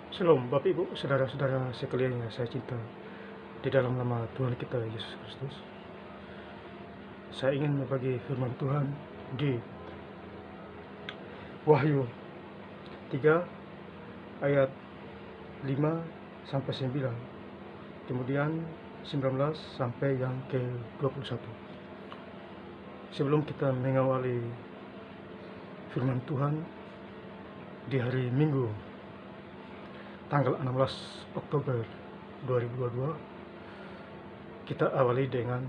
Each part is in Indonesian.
Shalom, Bapak Ibu, saudara-saudara sekalian yang saya cinta, di dalam nama Tuhan kita Yesus Kristus. Saya ingin berbagi firman Tuhan di Wahyu 3 ayat 5 sampai 9, kemudian 19 sampai yang ke-21. Sebelum kita mengawali firman Tuhan di hari Minggu tanggal 16 Oktober 2022, kita awali dengan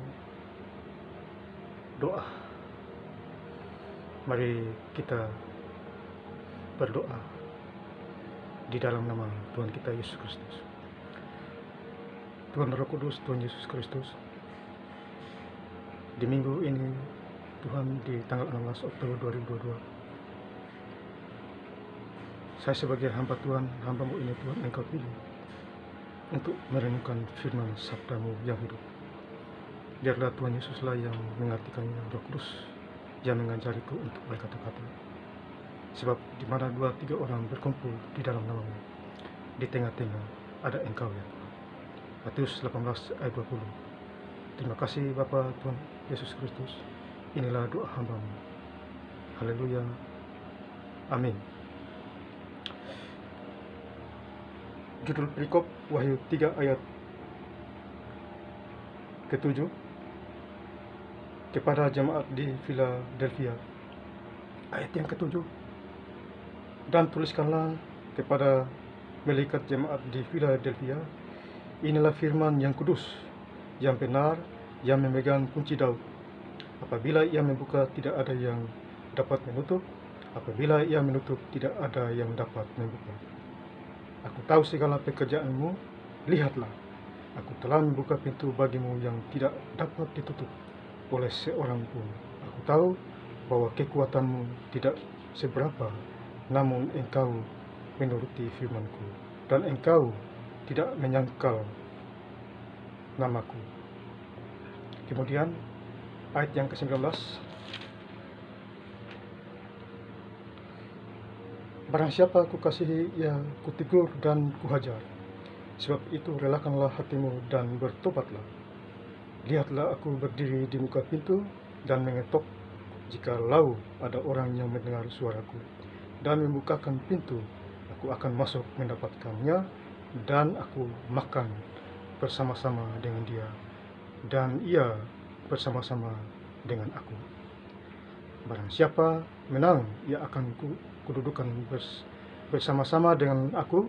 doa. Mari kita berdoa di dalam nama Tuhan kita Yesus Kristus. Tuhan Roh Kudus, Tuhan Yesus Kristus, di minggu ini Tuhan, di tanggal 16 Oktober 2022, saya sebagai hamba Tuhan, hambamu ini Tuhan, Engkau pilih untuk merenungkan firman sabdamu yang hidup. Biarlah Tuhan Yesuslah yang mengartikannya, Roh Kudus yang mengajariku untuk berkata-kata. Sebab di mana 2-3 orang berkumpul di dalam namamu, di tengah-tengah ada Engkau ya Tuhan. Matius 18 ayat 20. Terima kasih Bapa Tuhan Yesus Kristus. Inilah doa hambamu. Haleluya. Amin. Judul perikop Wahyu 3 ayat ke-7, kepada jemaat di Philadelphia. Ayat yang ke-7, dan tuliskanlah kepada malaikat jemaat di Philadelphia, inilah firman yang kudus, yang benar, yang memegang kunci Daud. Apabila ia membuka, tidak ada yang dapat menutup. Apabila ia menutup, tidak ada yang dapat membuka. Aku tahu segala pekerjaanmu, lihatlah, aku telah membuka pintu bagimu yang tidak dapat ditutup oleh seorang pun. Aku tahu bahwa kekuatanmu tidak seberapa, namun engkau menuruti firmanku, dan engkau tidak menyangkal namaku. Kemudian ayat yang ke-19, barang siapa aku kasihi, ia kutegur dan kuhajar. Sebab itu relakanlah hatimu dan bertobatlah. Lihatlah, aku berdiri di muka pintu dan mengetok. Jikalau ada orang yang mendengar suaraku dan membukakan pintu, aku akan masuk mendapatkannya, dan aku makan bersama-sama dengan dia, dan ia bersama-sama dengan aku. Barang siapa menang, ia akan kududukan bersama-sama dengan aku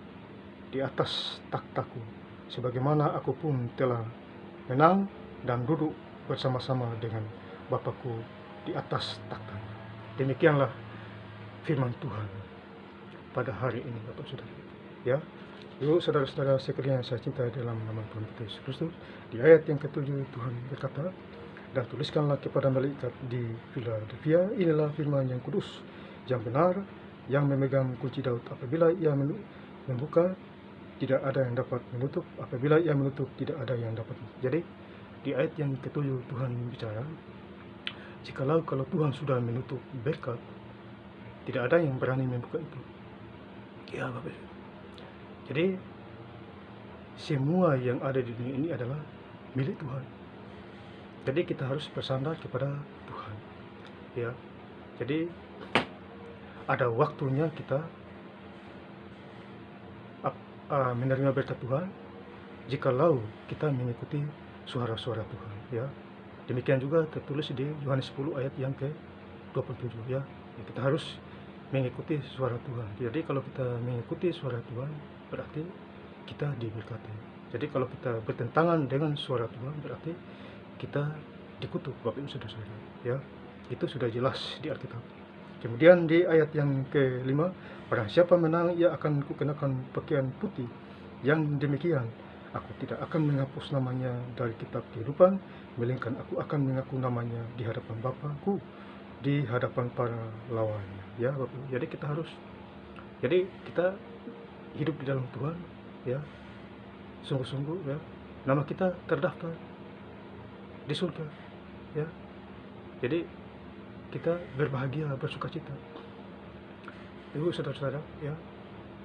di atas takhtaku, sebagaimana aku pun telah menang dan duduk bersama-sama dengan Bapakku di atas takhta. Demikianlah firman Tuhan pada hari ini, Bapak Saudara. Ya, yuk saudara-saudara sekalian yang saya cinta dalam nama Tuhan kita Yesus Kristus, di ayat yang ke-7 Tuhan berkata, dan tuliskanlah kepada malaikat di Philadelphia, inilah firman yang kudus, yang benar, yang memegang kunci Daud. Apabila ia membuka, tidak ada yang dapat menutup. Apabila ia menutup, tidak ada yang dapat. Jadi di ayat yang ke-7 Tuhan bicara, kalau Tuhan sudah menutup berkat, tidak ada yang berani membuka itu. Ya Bapak. Jadi semua yang ada di dunia ini adalah milik Tuhan. Jadi kita harus bersandar kepada Tuhan. Ya. Jadi ada waktunya kita menerima berkat Tuhan jikalau kita mengikuti suara-suara Tuhan, ya. Demikian juga tertulis di Yohanes 10 ayat yang ke-27, ya. Kita harus mengikuti suara Tuhan. Jadi kalau kita mengikuti suara Tuhan, berarti kita diberkati. Jadi kalau kita bertentangan dengan suara Tuhan, berarti kita dikutuk, Bapak Ibu Saudara, ya. Itu sudah jelas di Alkitab. Kemudian di ayat yang ke-5, barang siapa menang, ia akan kukenakan pakaian putih yang demikian. Aku tidak akan menghapus namanya dari kitab kehidupan, melainkan aku akan mengaku namanya di hadapan Bapakku, di hadapan para lawannya. Ya, Bapak. Jadi kita hidup di dalam Tuhan, ya. Sungguh-sungguh, ya. Nama kita terdaftar di surga, ya. Jadi kita berbahagia, bersukacita. Ibu saudara-saudara, ya.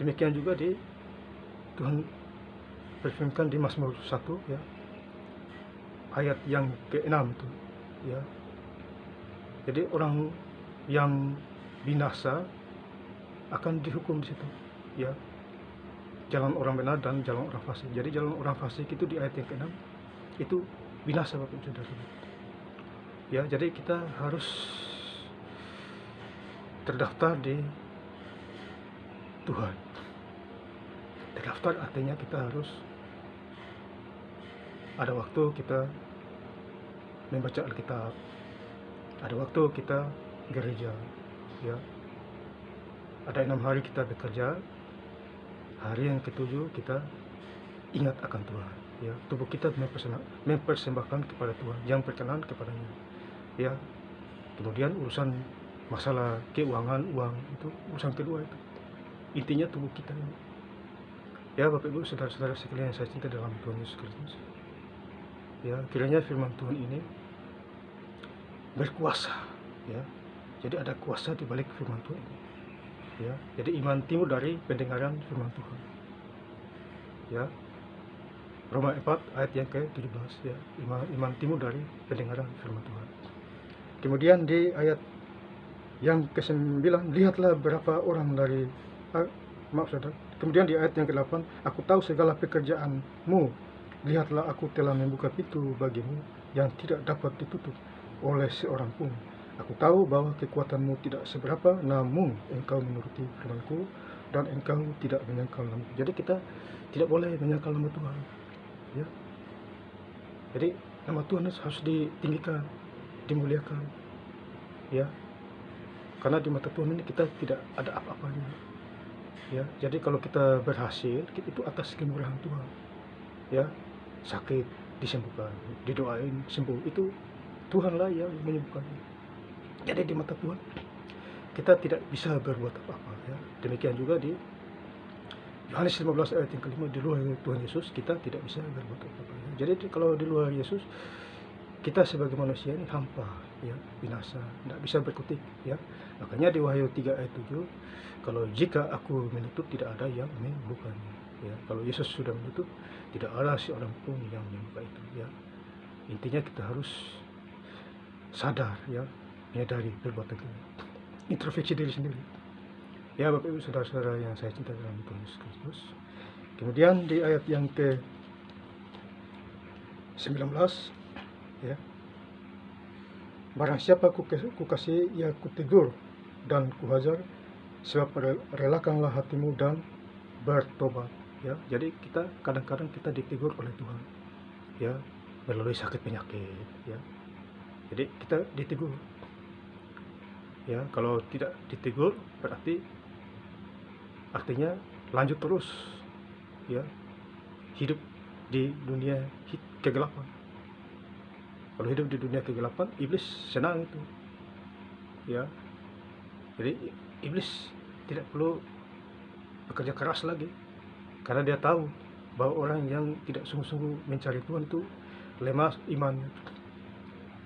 Demikian juga di Tuhan berfirman di Mazmur 1 ya, ayat yang ke-6 itu ya. Jadi orang yang binasa akan dihukum di situ ya. Jalan orang benar dan jalan orang fasik. Jadi jalan orang fasik itu di ayat yang ke-6 itu binasa, Bapak Ibu Saudara. Ya, jadi kita harus terdaftar di Tuhan. Terdaftar artinya kita harus ada waktu kita membaca Alkitab, ada waktu kita gereja ya. Ada 6 hari kita bekerja, hari yang ke-7 kita ingat akan Tuhan ya. Tubuh kita mempersembahkan kepada Tuhan yang berkenan kepadanya ya. Kemudian urusan masalah keuangan, uang itu urusan kedua itu. Intinya tubuh kita ini. Ya Bapak Ibu Saudara-saudara sekalian yang saya cinta dalam Tuhan Yesus Kristus. Ya, kiranya firman Tuhan ini berkuasa ya. Jadi ada kuasa di balik firman Tuhan ini. Ya, jadi iman timbul dari pendengaran firman Tuhan. Ya. Roma 4 ayat yang ke-17 ya. Iman timbul dari pendengaran firman Tuhan. Kemudian di ayat yang ke-9, lihatlah berapa orang dari saudara. Kemudian di ayat yang ke-8, aku tahu segala pekerjaanmu. Lihatlah aku telah membuka pintu bagimu yang tidak dapat ditutup oleh seorang pun. Aku tahu bahwa kekuatanmu tidak seberapa, namun engkau menuruti firman-Ku dan engkau tidak menyangkal nama. Jadi kita tidak boleh menyangkal nama Tuhan. Ya. Jadi nama Tuhan harus ditinggikan, dimuliakan. Ya. Karena di mata Tuhan ini kita tidak ada apa-apanya. Ya, jadi kalau kita berhasil, itu atas kemurahan Tuhan. Ya, sakit disembuhkan, didoain sembuh, itu Tuhanlah yang menyembuhkannya. Jadi di mata Tuhan kita tidak bisa berbuat apa-apa ya. Demikian juga di Yohanes 15 ayat yang ke-5, di luar Tuhan Yesus kita tidak bisa berbuat apa-apa ya. Jadi kalau di luar Yesus kita sebagai manusia ini hampa ya, binasa, tidak bisa berkutik ya. Makanya di Wahyu 3 ayat 7, kalau jika aku menutup tidak ada yang membukanya ya. Kalau Yesus sudah menutup tidak ada seorang pun yang membuka itu ya. Intinya kita harus sadar ya, menyadari perbuatan kita, introspeksi diri sendiri ya Bapak Ibu Saudara-saudara yang saya cinta dalam Tuhan Yesus Kristus. Kemudian di ayat yang ke-19 ya, barang siapa ku kasih ia kutegur dan kuhajar, sebab relakanlah hatimu dan bertobat ya. Jadi kita kadang-kadang kita ditegur oleh Tuhan ya, melalui sakit penyakit ya. Jadi kita ditegur ya. Kalau tidak ditegur berarti artinya lanjut terus ya, hidup di dunia kegelapan. Kalau hidup di dunia kegelapan, iblis senang itu ya. Jadi iblis tidak perlu bekerja keras lagi, karena dia tahu bahwa orang yang tidak sungguh-sungguh mencari Tuhan itu lemah imannya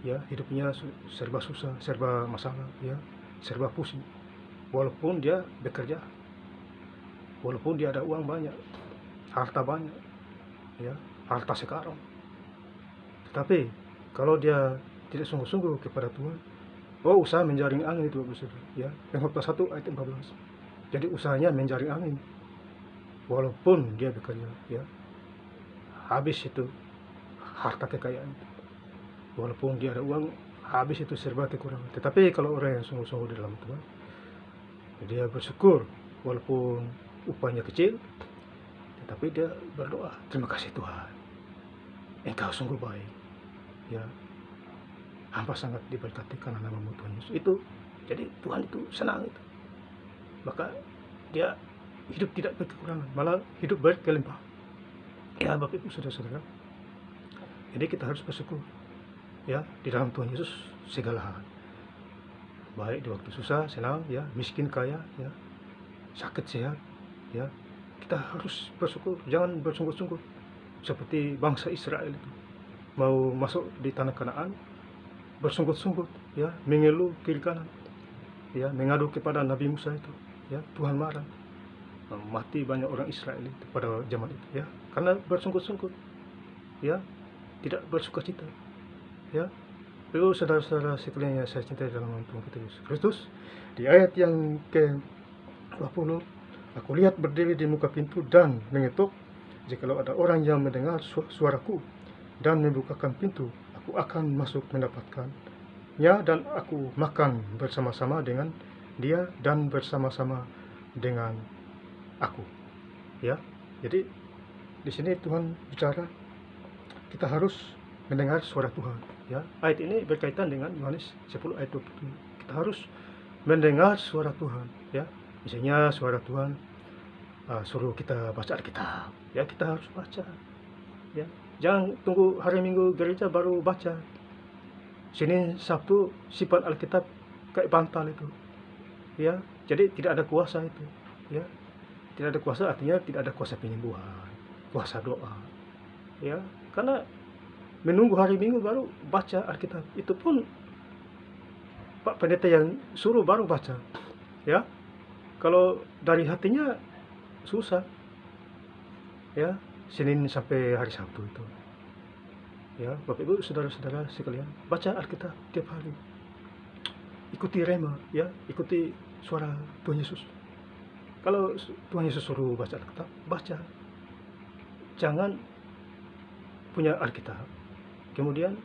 ya, hidupnya serba susah, serba masalah ya, serba pusing. Walaupun dia bekerja, walaupun dia ada uang banyak, harta banyak ya, harta sekarang, tetapi kalau dia tidak sungguh-sungguh kepada Tuhan, usaha menjaring angin itu ya. Pengkhotbah 1 ayat 14. Jadi usahanya menjaring angin, walaupun dia bekerja ya, habis itu harta kekayaan. Walaupun dia ada uang, habis itu serba kekurangan. Tetapi kalau orang yang sungguh-sungguh di dalam Tuhan, dia bersyukur walaupun upahnya kecil, tetapi dia berdoa, terima kasih Tuhan, engkau sungguh baik ya, hamba sangat diberkati karena namamu Tuhan Yesus. Itu jadi Tuhan itu senang itu, maka dia hidup tidak berkekurangan, malah hidup berkelimpahan ya Bapak Ibu Saudara-saudara. Jadi kita harus bersyukur ya di dalam Tuhan Yesus segala hal, baik di waktu susah senang ya, miskin kaya ya, sakit sehat ya. Kita harus bersyukur, jangan bersungguh-sungguh seperti bangsa Israel itu mau masuk di tanah Kanaan, bersungguh-sungguh ya, mengeluh kiri kanan ya, mengadu kepada Nabi Musa itu ya, Tuhan marah mati banyak orang Israel itu pada zaman itu, ya, karena bersungguh-sungguh, ya, tidak bersuka cita, ya. Lalu saudara-saudara sekalian yang saya cintai dalam nama Tuhan kita Yesus Kristus, di ayat yang ke-20, aku lihat berdiri di muka pintu dan mengetuk, jikalau ada orang yang mendengar suaraku dan membukakan pintu, aku akan masuk mendapatkannya dan aku makan bersama-sama dengan dia dan bersama-sama dengan aku. Ya, jadi di sini Tuhan bicara kita harus mendengar suara Tuhan. Ya, ayat ini berkaitan dengan Yohanes 10 ayat 27. Kita harus mendengar suara Tuhan. Ya, misalnya suara Tuhan suruh kita baca Alkitab. Ya, kita harus baca. Ya, jangan tunggu hari Minggu gereja baru baca. Senin Sabtu simpan Alkitab kayak bantal itu. Ya, jadi tidak ada kuasa itu. Ya, tidak ada kuasa artinya tidak ada kuasa penyembuhan, kuasa doa. Ya, karena menunggu hari Minggu baru baca Alkitab, itu pun Pak Pendeta yang suruh baru baca. Ya, kalau dari hatinya susah. Ya, Senin sampai hari Sabtu itu. Ya, Bapak Ibu, saudara-saudara sekalian, baca Alkitab tiap hari. Ikuti rema, ya, ikuti suara Tuhan Yesus. Kalau Tuhan Yesus suruh baca Alkitab, baca. Jangan punya Alkitab kemudian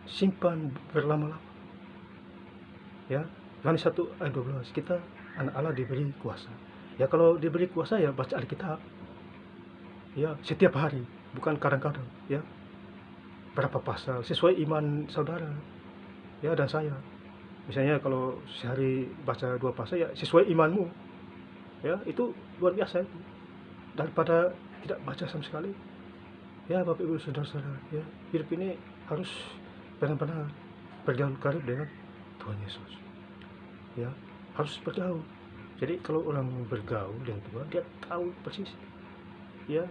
simpan berlama-lama. Ya, Yohanes 1 ayat 12, kita anak Allah diberi kuasa. Ya, kalau diberi kuasa ya baca Alkitab. Ya, setiap hari, bukan kadang-kadang, ya. Berapa pasal sesuai iman saudara, ya, dan saya. Misalnya kalau sehari baca 2 pasal ya sesuai imanmu. Ya, itu luar biasa itu. Daripada tidak baca sama sekali. Ya, Bapak Ibu saudara-saudara, ya, hidup ini harus benar-benar bergaul karib dengan Tuhan Yesus. Ya, harus bergaul. Jadi kalau orang bergaul dengan Tuhan, dia tahu persis. Ya,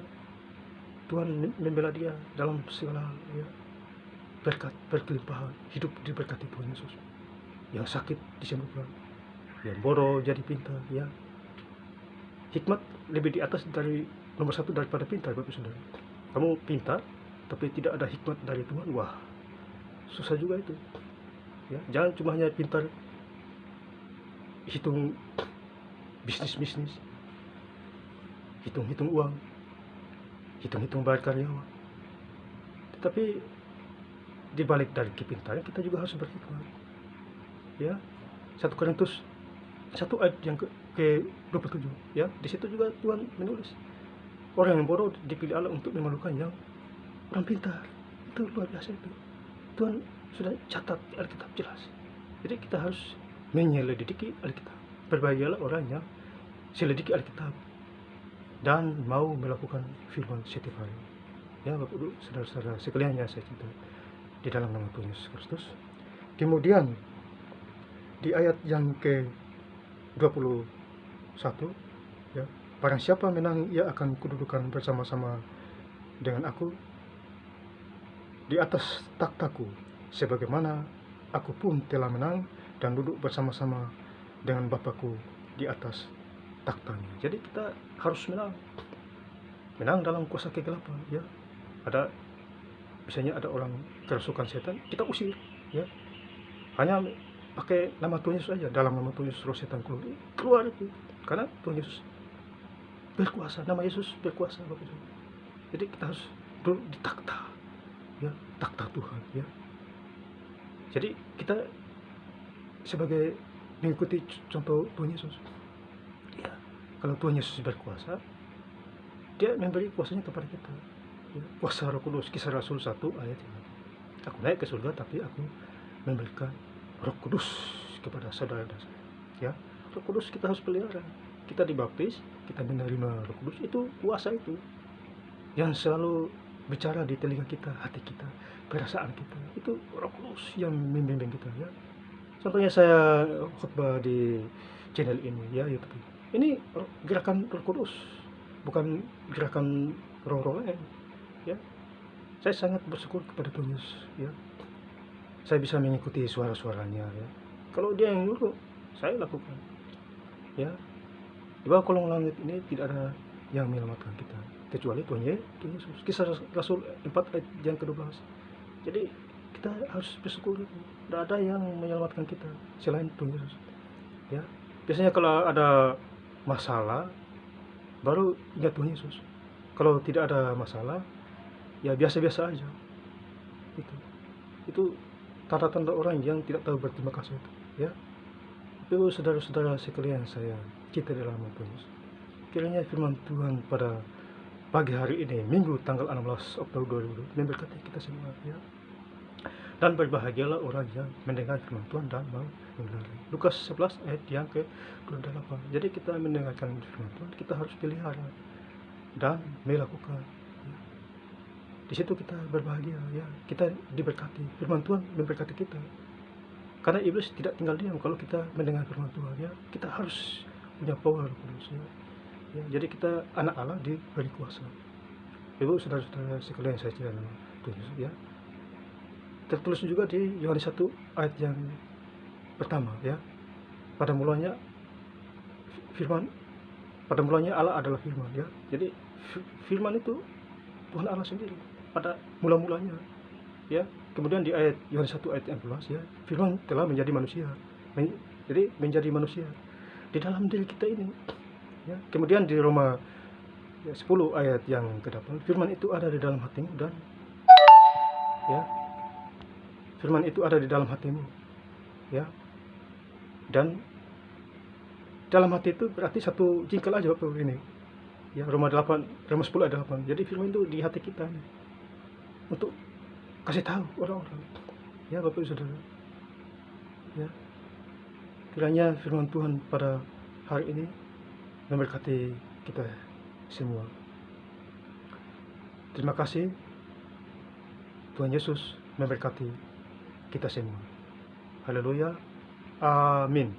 Tuhan membela dia dalam segala hal, ya. Berkat berkelimpahan, hidup diberkati Tuhan Yesus. Yang sakit disembuhkan, yang bodoh jadi pintar, ya. Hikmat lebih di atas dari nomor 1 daripada pintar, Bapak Saudara. Kamu pintar tapi tidak ada hikmat dari Tuhan, wah, susah juga itu. Ya, jangan cuma hanya pintar hitung bisnis, hitung uang, hitung bayar karyawan. Tetapi di balik dari kepintaran kita juga harus berhikmat. Ya, 1 Korintus 1 ayat yang ke-27, ya, di situ juga Tuhan menulis orang yang bodoh dipilih Allah untuk memalukan yang orang pintar. Itu luar biasa itu. Tuhan sudah catat di Alkitab jelas. Jadi kita harus menyelidiki Alkitab. Berbahagialah orang yang selidiki Alkitab dan mau melakukan firman setiap hari. Ya, Bapak Ibu, saudara-saudara sekalian yang saya cintai di dalam nama Tuhan Yesus Kristus. Kemudian di ayat yang ke-21, ya, barang siapa menang, ia akan kududukan bersama-sama dengan aku di atas takhtaku, sebagaimana aku pun telah menang dan duduk bersama-sama dengan Bapakku di atas takhtanya. Jadi kita harus menang dalam kuasa kegelapan. Ya, misalnya ada orang kerasukan setan, kita usir. Ya, hanya pakai nama Tuhan Yesus saja, dalam nama Tuhan Yesus roh setan keluar itu, karena Tuhan Yesus berkuasa, nama Yesus berkuasa, Bapak Ibu. Jadi kita harus duduk di takhta, ya, takhta Tuhan, ya. Jadi kita sebagai mengikuti contoh Tuhan Yesus. Ya, kalau Tuhan Yesus berkuasa, dia memberi kuasanya kepada kita. Ya, kuasa Roh Kudus, Kisah Rasul 1 ayat 5. Aku naik ke surga tapi aku memberikan Roh Kudus kepada saudara dan saya. Ya, Roh Kudus kita harus pelihara. Kita dibaptis, kita menerima Roh Kudus, itu kuasa itu yang selalu bicara di telinga kita, hati kita, perasaan kita. Itu Roh Kudus yang membimbing kita, ya. Contohnya saya khotbah di channel ini, ya, YouTube. Ini gerakan Roh Kudus, bukan gerakan roh-roh lain, ya. Saya sangat bersyukur kepada Tuhan Yesus, ya. Saya bisa mengikuti suara-suaranya, ya. Kalau dia yang nyuruh, saya lakukan, ya. Di bawah kolong langit ini tidak ada yang menyelamatkan kita kecuali Tuhan Yesus. Kisah Rasul 4 ayat yang ke-12. Jadi kita harus bersyukur, tidak ada yang menyelamatkan kita selain Tuhan Yesus. Ya, biasanya kalau ada masalah baru ingat Tuhan Yesus. Kalau tidak ada masalah, ya biasa-biasa aja. Itu tanda-tanda orang yang tidak tahu berterima kasih itu. Ya, Ibu saudara-saudara sekalian saya kita dalam Tuhan Yesus. Kiranya firman Tuhan pada pagi hari ini, Minggu tanggal 16 Oktober 2020, memberkati kita semua, ya. Dan berbahagialah orang yang mendengar firman Tuhan dan mau mengenali. Lukas 11 ayat yang ke-28. Jadi kita mendengarkan firman Tuhan, kita harus pelihara dan melakukan. Ya. Di situ kita berbahagia, ya. Kita diberkati. Firman Tuhan memberkati kita. Karena iblis tidak tinggal diam kalau kita mendengar firman Tuhan, ya. Kita harus punya power kudus, ya. Ya, jadi kita anak Allah diberi kuasa. Ibu saudara-saudara sekalian saya cintai Tuhan Yesus, ya. Tertulis juga di Yohanes 1 ayat yang pertama, ya. Pada mulanya Allah adalah firman, ya. Jadi firman itu Tuhan Allah sendiri pada mula-mulanya, ya. Kemudian di ayat Yohanes 1 ayat yang 11, ya, firman telah menjadi manusia. Jadi menjadi manusia di dalam diri kita ini. Ya, kemudian di Roma 10 ayat yang ke-8, firman itu ada di dalam hatimu dan, ya, firman itu ada di dalam hatimu, ya, dan dalam hati itu berarti satu jengkal aja Bapak ini, ya. Roma 10 ayat 8. Jadi firman itu di hati kita nih, untuk kasih tahu orang-orang, ya Bapak Saudara, ya. Kiranya firman Tuhan pada hari ini memberkati kita semua. Terima kasih. Tuhan Yesus memberkati kita semua. Haleluya. Amin.